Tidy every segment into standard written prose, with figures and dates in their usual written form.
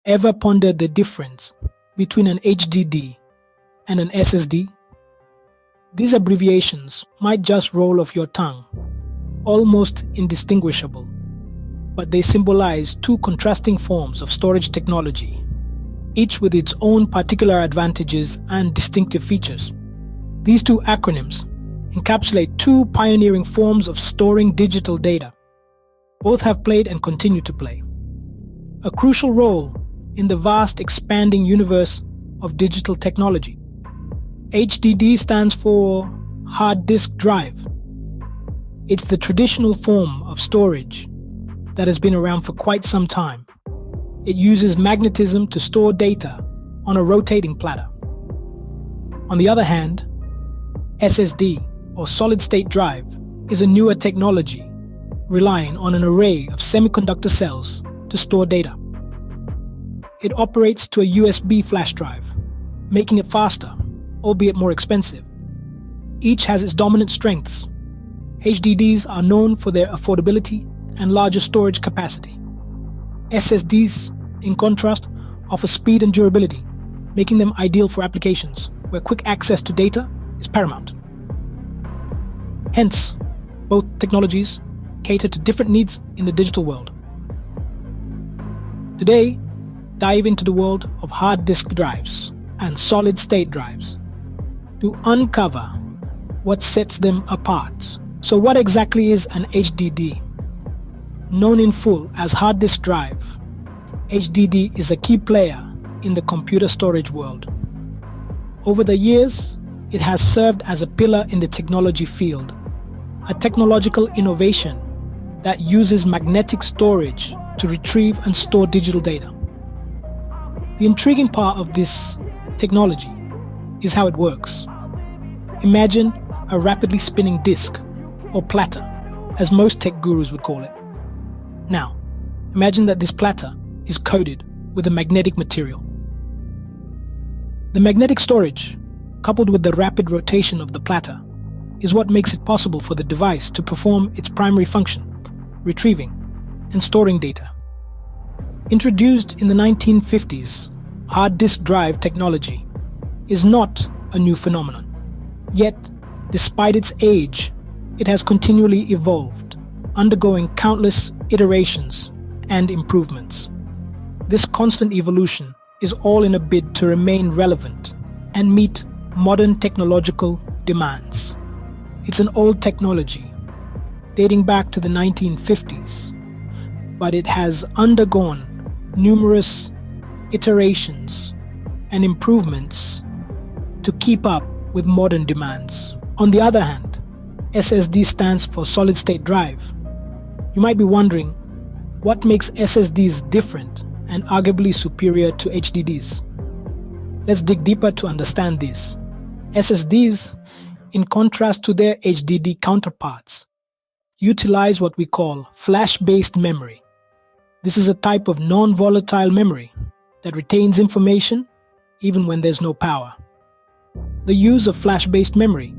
Ever pondered the difference between an HDD and an SSD? These abbreviations might just roll off your tongue, almost indistinguishable, but they symbolize two contrasting forms of storage technology, each with its own particular advantages and distinctive features. These two acronyms encapsulate two pioneering forms of storing digital data. Both have played and continue to play a crucial role in the vast expanding universe of digital technology. HDD stands for hard disk drive. It's the traditional form of storage that has been around for quite some time. It uses magnetism to store data on a rotating platter. On the other hand, SSD, or solid-state drive, is a newer technology relying on an array of semiconductor cells to store data. It operates to a USB flash drive, making it faster, albeit more expensive. Each has its dominant strengths. HDDs are known for their affordability and larger storage capacity. SSDs, in contrast, offer speed and durability, making them ideal for applications where quick access to data is paramount. Hence, both technologies cater to different needs in the digital world. Today, dive into the world of hard disk drives and solid-state drives to uncover what sets them apart. So what exactly is an HDD? Known in full as hard disk drive, HDD is a key player in the computer storage world. Over the years, it has served as a pillar in the technology field, a technological innovation that uses magnetic storage to retrieve and store digital data. The intriguing part of this technology is how it works. Imagine a rapidly spinning disk, or platter, as most tech gurus would call it. Now, imagine that this platter is coated with a magnetic material. The magnetic storage, coupled with the rapid rotation of the platter, is what makes it possible for the device to perform its primary function, retrieving and storing data. Introduced in the 1950s, hard disk drive technology is not a new phenomenon. Yet, despite its age, it has continually evolved, undergoing countless iterations and improvements. This constant evolution is all in a bid to remain relevant and meet modern technological demands. It's an old technology, dating back to the 1950s, but it has undergone numerous iterations and improvements to keep up with modern demands. On the other hand, SSD stands for solid-state drive. You might be wondering, what makes SSDs different and arguably superior to HDDs? Let's dig deeper to understand this. SSDs, in contrast to their HDD counterparts, utilize what we call flash-based memory. This is a type of non-volatile memory that retains information even when there's no power. The use of flash-based memory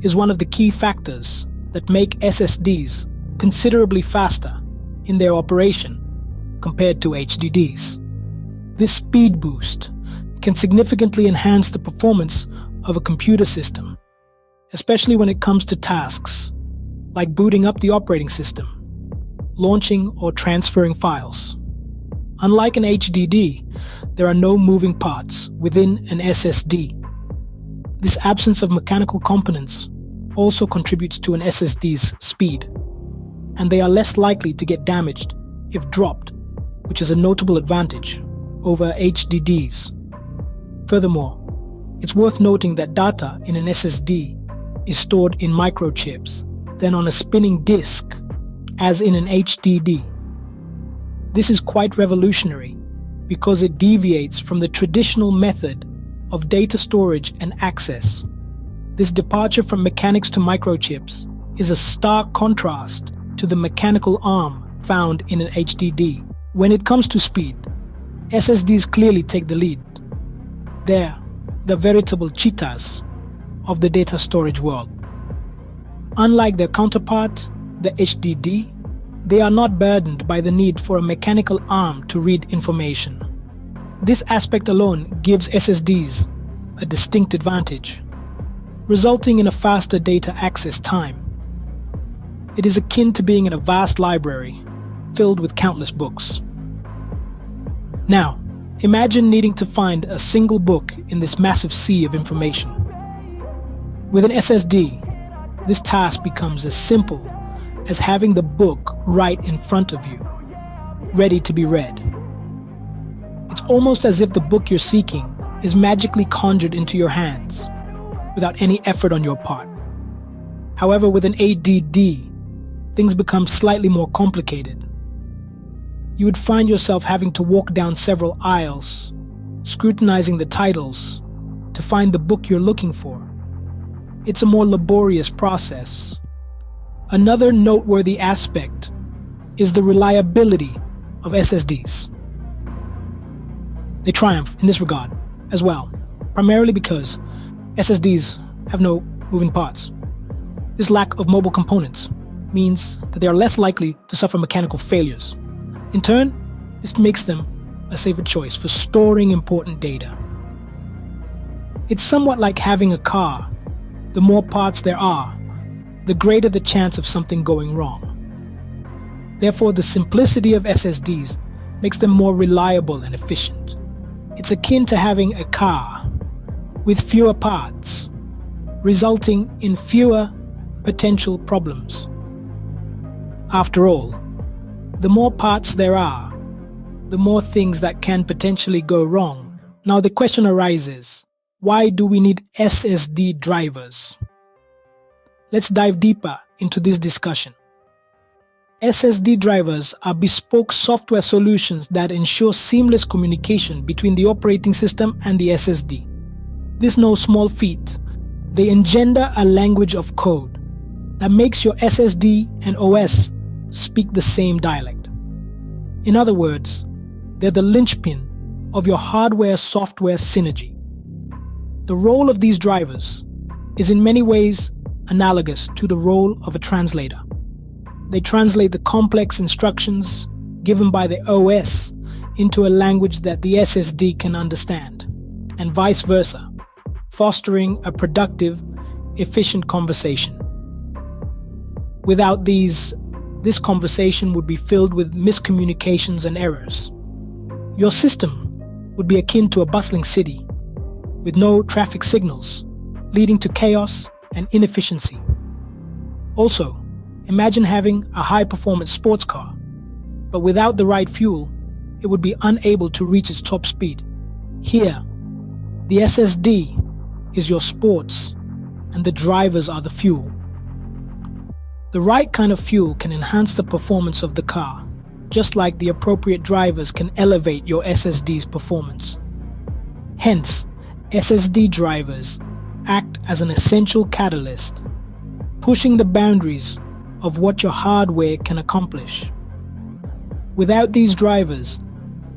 is one of the key factors that make SSDs considerably faster in their operation compared to HDDs. This speed boost can significantly enhance the performance of a computer system, especially when it comes to tasks like booting up the operating system, launching or transferring files. Unlike an HDD, there are no moving parts within an SSD. This absence of mechanical components also contributes to an SSD's speed, and they are less likely to get damaged if dropped, which is a notable advantage over HDDs. Furthermore, it's worth noting that data in an SSD is stored in microchips, then on a spinning disk, as in an HDD. This is quite revolutionary because it deviates from the traditional method of data storage and access. This departure from mechanics to microchips is a stark contrast to the mechanical arm found in an HDD. When it comes to speed, SSDs clearly take the lead. They're the veritable cheetahs of the data storage world. Unlike their counterpart, the HDD, they are not burdened by the need for a mechanical arm to read information. This aspect alone gives SSDs a distinct advantage, resulting in a faster data access time. It is akin to being in a vast library filled with countless books. Now, imagine needing to find a single book in this massive sea of information. With an SSD, this task becomes as simple as having the book right in front of you, ready to be read. It's almost as if the book you're seeking is magically conjured into your hands without any effort on your part. However, with an HDD, things become slightly more complicated. You would find yourself having to walk down several aisles, scrutinizing the titles to find the book you're looking for. It's a more laborious process. Another noteworthy aspect is the reliability of SSDs. They triumph in this regard as well, primarily because SSDs have no moving parts. This lack of mobile components means that they are less likely to suffer mechanical failures. In turn, this makes them a safer choice for storing important data. It's somewhat like having a car. The more parts there are, the greater the chance of something going wrong. Therefore, the simplicity of SSDs makes them more reliable and efficient. It's akin to having a car with fewer parts, resulting in fewer potential problems. After all, the more parts there are, the more things that can potentially go wrong. Now the question arises, why do we need SSD drivers? Let's dive deeper into this discussion. SSD drivers are bespoke software solutions that ensure seamless communication between the operating system and the SSD. This is no small feat. They engender a language of code that makes your SSD and OS speak the same dialect. In other words, they're the linchpin of your hardware-software synergy. The role of these drivers is in many ways analogous to the role of a translator. They translate the complex instructions given by the OS into a language that the SSD can understand, and vice versa, fostering a productive, efficient conversation. Without these, this conversation would be filled with miscommunications and errors. Your system would be akin to a bustling city with no traffic signals, leading to chaos and inefficiency. Also, imagine having a high-performance sports car, but without the right fuel, it would be unable to reach its top speed. Here, the SSD is your sports, and the drivers are the fuel. The right kind of fuel can enhance the performance of the car, just like the appropriate drivers can elevate your SSD's performance. Hence, SSD drivers act as an essential catalyst, pushing the boundaries of what your hardware can accomplish. Without these drivers,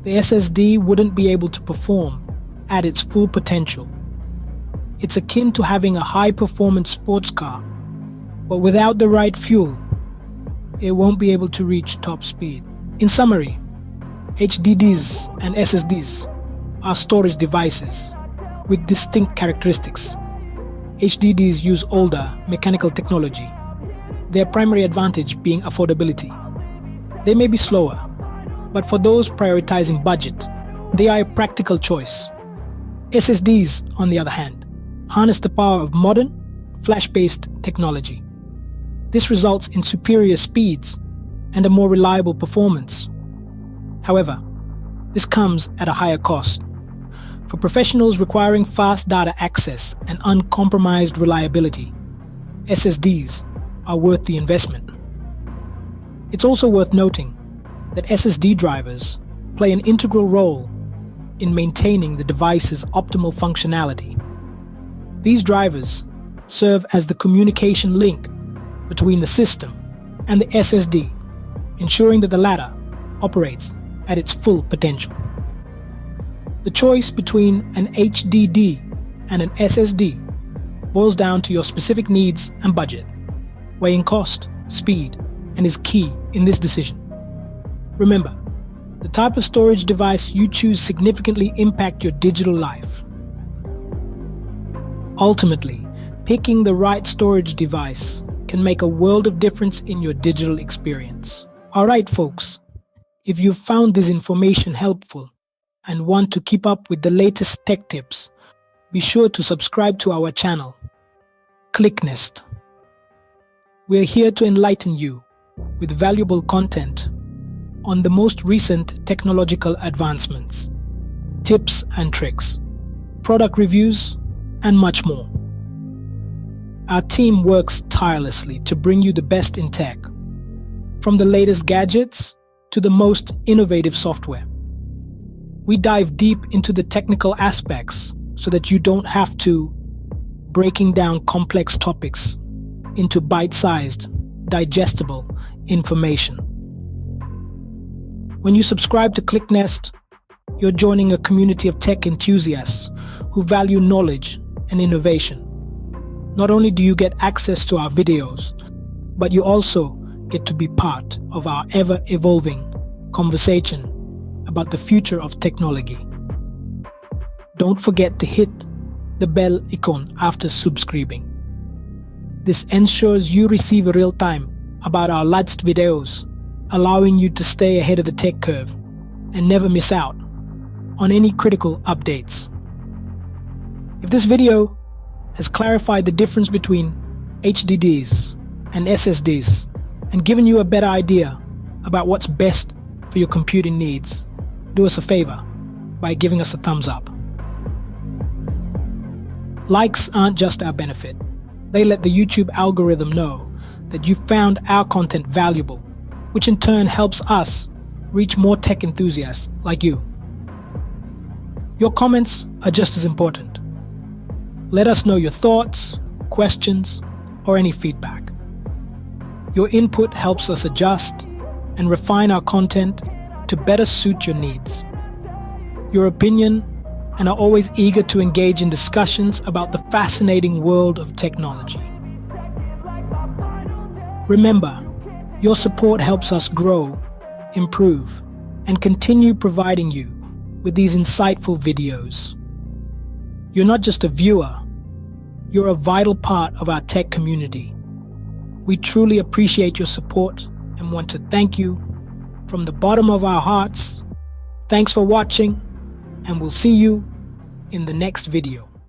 the SSD wouldn't be able to perform at its full potential. It's akin to having a high-performance sports car, but without the right fuel, it won't be able to reach top speed. In summary, HDDs and SSDs are storage devices with distinct characteristics. HDDs use older mechanical technology, their primary advantage being affordability. They may be slower, but for those prioritizing budget, they are a practical choice. SSDs, on the other hand, harness the power of modern, flash-based technology. This results in superior speeds and a more reliable performance. However, this comes at a higher cost. For professionals requiring fast data access and uncompromised reliability, SSDs are worth the investment. It's also worth noting that SSD drivers play an integral role in maintaining the device's optimal functionality. These drivers serve as the communication link between the system and the SSD, ensuring that the latter operates at its full potential. The choice between an HDD and an SSD boils down to your specific needs and budget, weighing cost, speed, and is key in this decision. Remember, The type of storage device you choose significantly impact your digital life. Ultimately, picking the right storage device can make a world of difference in your digital experience. Alright folks, if you've found this information helpful and want to keep up with the latest tech tips, be sure to subscribe to our channel, ClickNest. We're here to enlighten you with valuable content on the most recent technological advancements, tips and tricks, product reviews, and much more. Our team works tirelessly to bring you the best in tech, from the latest gadgets to the most innovative software. We dive deep into the technical aspects so that you don't have to, breaking down complex topics into bite-sized, digestible information. When you subscribe to ClickNest, you're joining a community of tech enthusiasts who value knowledge and innovation. Not only do you get access to our videos, but you also get to be part of our ever-evolving conversation about the future of technology. Don't forget to hit the bell icon after subscribing. This ensures you receive a real-time about our latest videos, allowing you to stay ahead of the tech curve and never miss out on any critical updates. If this video has clarified the difference between HDDs and SSDs and given you a better idea about what's best for your computing needs, do us a favor by giving us a thumbs up. Likes aren't just our benefit. They let the YouTube algorithm know that you found our content valuable, which in turn helps us reach more tech enthusiasts like you. Your comments are just as important. Let us know your thoughts, questions, or any feedback. Your input helps us adjust and refine our content to better suit your needs. Your opinion and are always eager to engage in discussions about the fascinating world of technology. Remember, your support helps us grow, improve, and continue providing you with these insightful videos. You're not just a viewer, you're a vital part of our tech community. We truly appreciate your support and want to thank you from the bottom of our hearts. Thanks for watching, and we'll see you in the next video.